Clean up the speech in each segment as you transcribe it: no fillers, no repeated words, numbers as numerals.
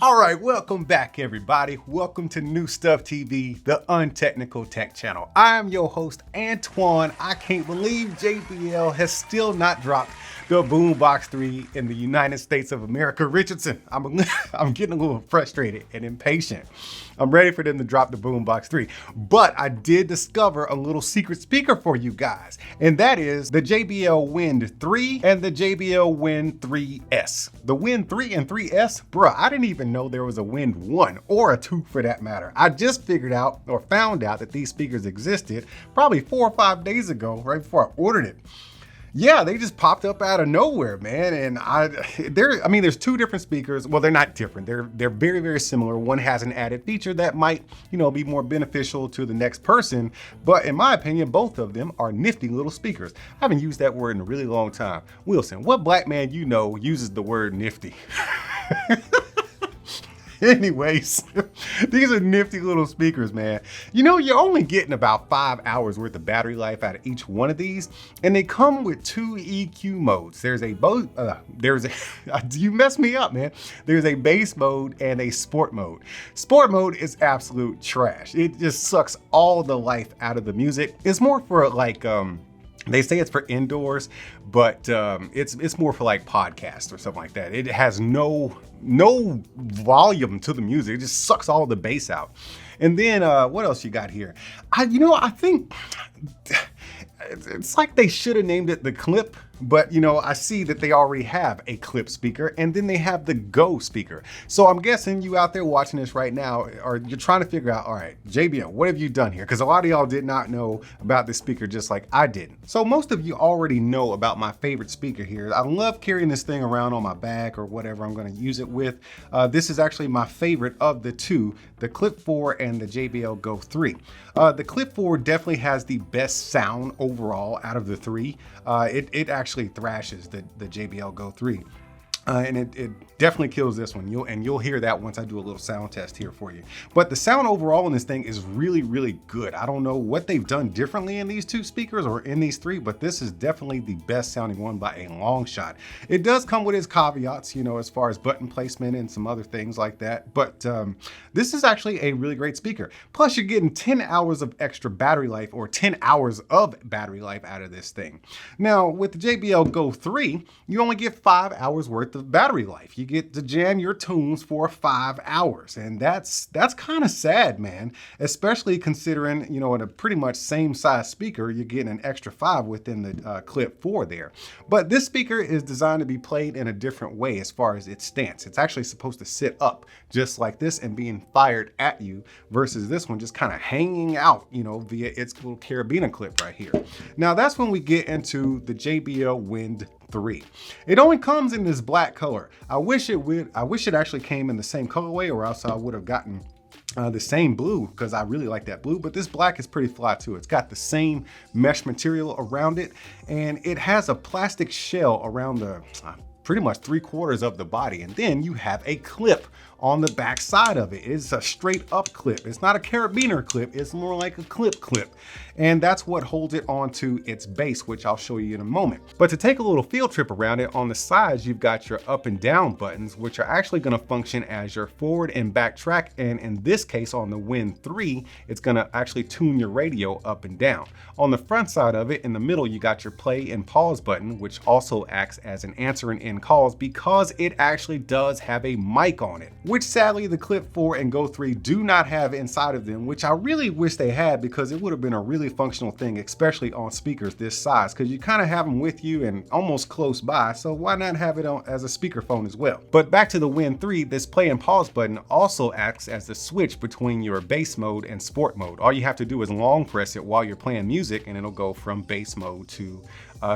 All right, welcome back, everybody. Welcome to New Stuff TV, the untechnical tech channel. I'm your host, Antoine. I can't believe JBL has still not dropped the Boombox 3 in the United States of America. Richardson, I'm getting a little frustrated and impatient. I'm ready for them to drop the Boombox 3, but I did discover a little secret speaker for you guys, and that is the JBL Wind 3 and the JBL Wind 3S. The Wind 3 and 3S, bruh, I didn't even know there was a Wind 1 or a 2 for that matter. I just figured out or found out that these speakers existed probably 4 or 5 days ago, right before I ordered it. Yeah, they just popped up out of nowhere, man. And there's two different speakers. Well, they're not different. They're very, very similar. One has an added feature that might, be more beneficial to the next person. But in my opinion, both of them are nifty little speakers. I haven't used that word in a really long time. Wilson, what black man you know uses the word nifty? Anyways, these are nifty little speakers, man. You're only getting about 5 hours worth of battery life out of each one of these, and they come with 2 EQ modes. You messed me up, man. There's a bass mode and a sport mode. Sport mode is absolute trash. It just sucks all the life out of the music. It's more for they say it's for indoors, but it's more for like podcasts or something like that. It has no volume to the music. It just sucks all the bass out. And then what else you got here? I think it's like they should have named it the Clip, but I see that they already have a Clip speaker, and then they have the Go speaker. So I'm guessing you out there watching this right now, or you're trying to figure out, all right, JBL, what have you done here? Because a lot of y'all did not know about this speaker just like I didn't. So most of you already know about my favorite speaker here. I love carrying this thing around on my back or whatever I'm going to use it with. This is actually my favorite of the two, the Clip 4 and the JBL Go 3. The Clip 4 definitely has the best sound overall out of the three. It actually thrashes the JBL Go 3. And it definitely kills this one. You'll hear that once I do a little sound test here for you. But the sound overall in this thing is really, really good. I don't know what they've done differently in these two speakers or in these three, but this is definitely the best sounding one by a long shot. It does come with its caveats, as far as button placement and some other things like that. But this is actually a really great speaker. Plus you're getting 10 hours of extra battery life, or 10 hours of battery life out of this thing. Now with the JBL Go 3, you only get 5 hours worth of battery life. You get to jam your tunes for 5 hours, and that's kind of sad, man, especially considering in a pretty much same size speaker you're getting an extra 5 within the Clip 4 there. But this speaker is designed to be played in a different way as far as its stance. It's actually supposed to sit up just like this and being fired at you, versus this one just kind of hanging out via its little carabiner clip right here. Now that's when we get into the JBL Wind 3. It only comes in this black color. I wish it actually came in the same colorway, or else I would have gotten the same blue, because I really like that blue. But this black is pretty fly too. It's got the same mesh material around it, and it has a plastic shell around the pretty much 3/4 of the body, and then you have a clip on the back side of it. It's a straight up clip. It's not a carabiner clip, it's more like a clip. And that's what holds it onto its base, which I'll show you in a moment. But to take a little field trip around it, on the sides you've got your up and down buttons, which are actually going to function as your forward and back track. And in this case, on the Wind 3, it's going to actually tune your radio up and down. On the front side of it, in the middle, you got your play and pause button, which also acts as an answering in calls, because it actually does have a mic on it, which sadly the Clip 4 and Go 3 do not have inside of them, which I really wish they had, because it would have been a really functional thing, especially on speakers this size, because you kind of have them with you and almost close by, so why not have it on as a speakerphone as well? But back to the Wind 3, this play and pause button also acts as the switch between your bass mode and sport mode. All you have to do is long press it while you're playing music, and it'll go from bass mode to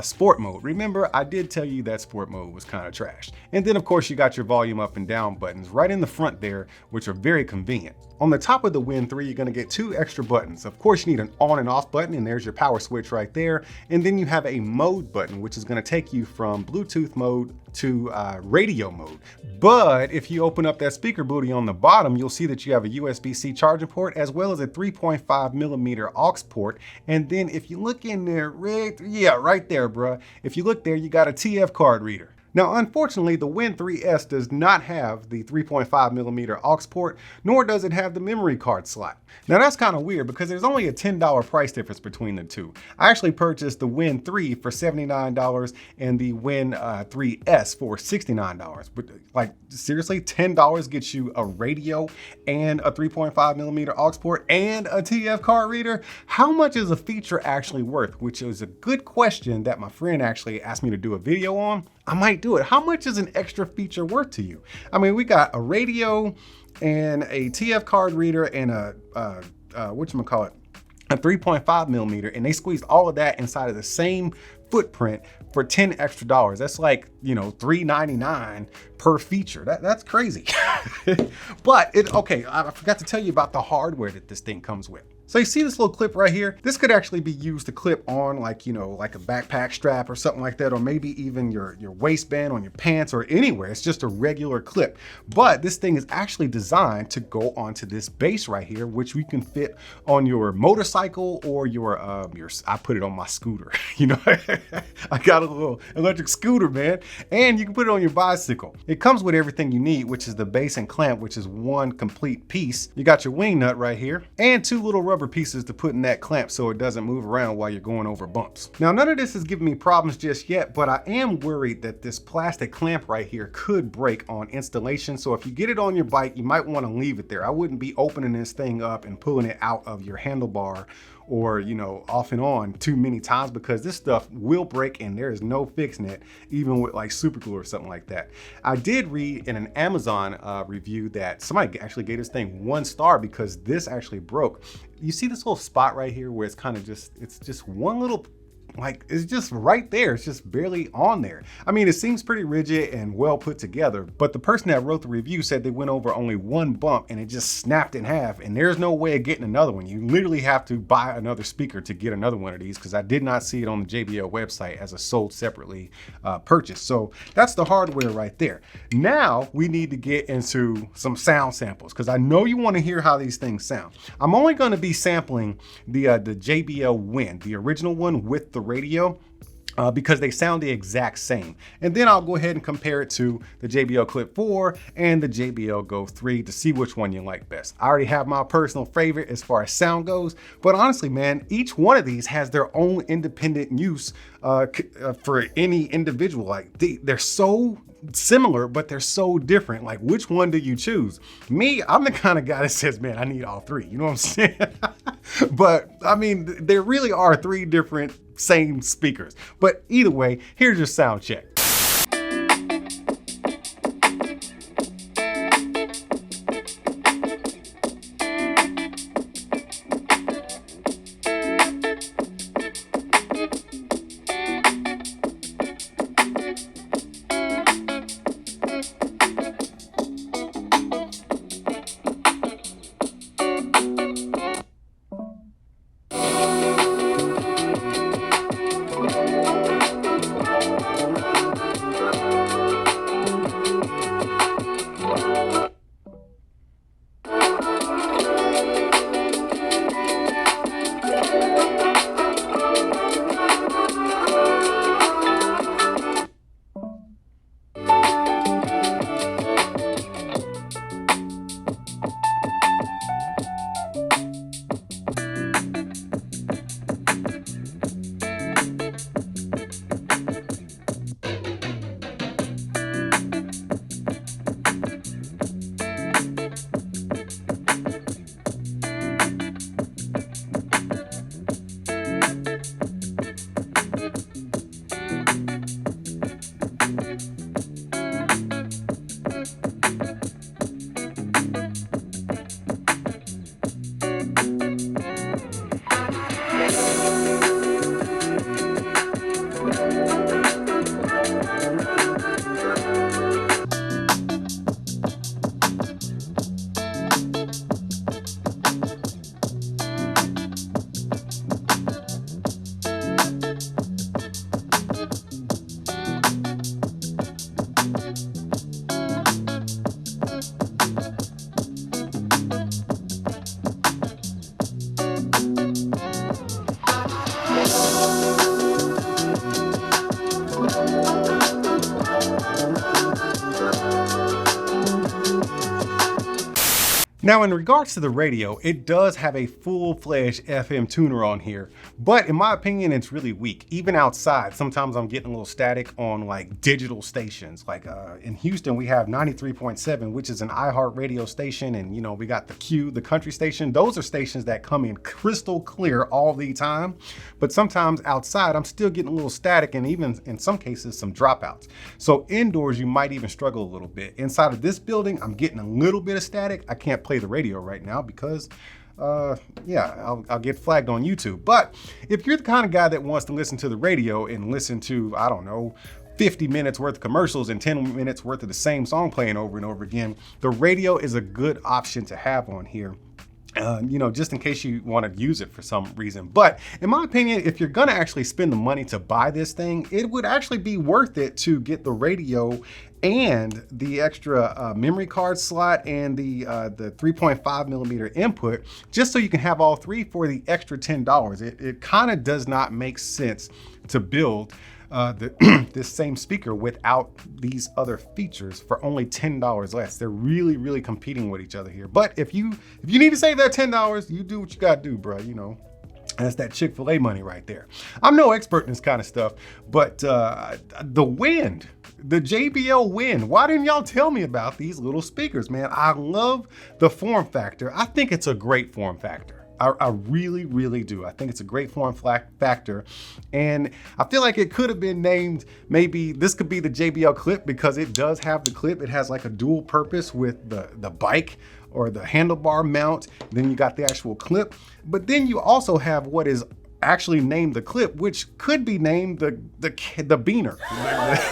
sport mode. Remember, I did tell you that sport mode was kind of trash. And then of course you got your volume up and down buttons right in the front there, which are very convenient. On the top of the Wind 3, you're going to get 2 extra buttons. Of course, you need an on and off button, and there's your power switch right there. And then you have a mode button, which is going to take you from Bluetooth mode to radio mode. But if you open up that speaker booty on the bottom, you'll see that you have a USB-C charging port, as well as a 3.5mm aux port. And then if you look in there, right there, bruh, if you look there, you got a TF card reader. Now, unfortunately, the Wind 3S does not have the 3.5 millimeter aux port, nor does it have the memory card slot. Now, that's kind of weird because there's only a $10 price difference between the two. I actually purchased the Wind 3 for $79 and the Wind 3S for $69. But like, seriously, $10 gets you a radio and a 3.5 millimeter aux port and a TF card reader? How much is a feature actually worth? Which is a good question that my friend actually asked me to do a video on. I might do it. How much is an extra feature worth to you? I mean, we got a radio and a TF card reader and a whatchamacallit, a 3.5 millimeter, and they squeezed all of that inside of the same footprint for $10 extra. That's like, you know, $3.99 per feature. That's crazy. But okay, I forgot to tell you about the hardware that this thing comes with. So you see this little clip right here? This could actually be used to clip on, like, you know, like a backpack strap or something like that, or maybe even your waistband on your pants or anywhere. It's just a regular clip. But this thing is actually designed to go onto this base right here, which we can fit on your motorcycle or your I put it on my scooter. You know, I got a little electric scooter, man. And you can put it on your bicycle. It comes with everything you need, which is the base and clamp, which is one complete piece. You got your wing nut right here and two little rubber pieces to put in that clamp so it doesn't move around while you're going over bumps. Now, none of this is giving me problems just yet, but I am worried that this plastic clamp right here could break on installation. So if you get it on your bike, you might want to leave it there. I wouldn't be opening this thing up and pulling it out of your handlebar or, you know, off and on too many times, because this stuff will break and there is no fixing it, even with like super glue or something like that. I did read in an Amazon review that somebody actually gave this thing 1 star because this actually broke. You see this little spot right here where it's kind of just, it's just one little, like, it's just right there. It's just barely on there. I mean, it seems pretty rigid and well put together, but the person that wrote the review said they went over only 1 bump and it just snapped in half, and there's no way of getting another one. You literally have to buy another speaker to get another one of these, because I did not see it on the JBL website as a sold separately purchase. So that's the hardware right there. Now we need to get into some sound samples, because I know you want to hear how these things sound. I'm only going to be sampling the JBL Wind, the original one with the radio, because they sound the exact same. And then I'll go ahead and compare it to the JBL Clip 4 and the JBL Go 3 to see which one you like best. I already have my personal favorite as far as sound goes, but honestly, man, each one of these has their own independent use for any individual. Like, they're so similar, but they're so different. Like, which one do you choose? Me, I'm the kind of guy that says, man, I need all 3. You know what I'm saying? But I mean, there really are 3 different same speakers. But either way, here's your sound check. Now, in regards to the radio, it does have a full-fledged FM tuner on here, but in my opinion, it's really weak. Even outside, sometimes I'm getting a little static on like digital stations. Like in Houston, we have 93.7, which is an iHeart radio station, and you know, we got the Q, the country station. Those are stations that come in crystal clear all the time, but sometimes outside, I'm still getting a little static, and even in some cases, some dropouts. So indoors, you might even struggle a little bit. Inside of this building, I'm getting a little bit of static. I can't play the radio right now because yeah, I'll get flagged on YouTube. But if you're the kind of guy that wants to listen to the radio and listen to, I don't know, 50 minutes worth of commercials and 10 minutes worth of the same song playing over and over again, the radio is a good option to have on here. You know, just in case you want to use it for some reason. But in my opinion, if you're gonna actually spend the money to buy this thing, it would actually be worth it to get the radio and the extra memory card slot and the 3.5 millimeter input, just so you can have all three for the extra $10. It kind of does not make sense to build this same speaker without these other features for only $10 less. They're really competing with each other here. But if you need to save that $10, you do what you gotta do, bro. You know, that's that Chick-fil-A money right there. I'm no expert in this kind of stuff, but the Wind, the JBL Wind, why didn't y'all tell me about these little speakers, man? I love the form factor. I think it's a great form factor. I really do. I think it's a great form factor. And I feel like it could have been named, maybe this could be the JBL Clip, because it does have the clip. It has like a dual purpose with the bike or the handlebar mount. Then you got the actual clip. But then you also have what is actually named the clip, which could be named the beaner,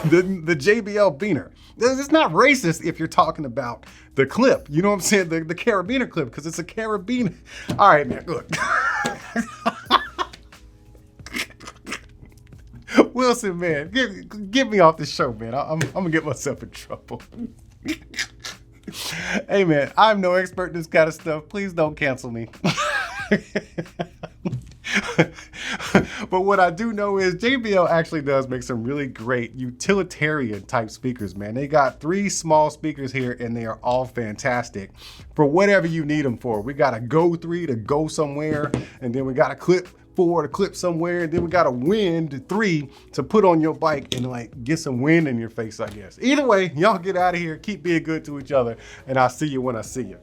the JBL beaner. It's not racist if you're talking about the clip, you know what I'm saying? The carabiner clip, because it's a carabiner. All right, man, look. Wilson, man, get me off the show, man. I'm gonna get myself in trouble. Hey, man, I'm no expert in this kind of stuff. Please don't cancel me. But what I do know is JBL actually does make some really great utilitarian type speakers, man. They got 3 small speakers here and they are all fantastic for whatever you need them for. We got a Go 3 to go somewhere, and then we got a Clip 4 to clip somewhere, and then we got a Wind 3 to put on your bike and like get some wind in your face, I guess. Either way, y'all get out of here, keep being good to each other, and I'll see you when I see you.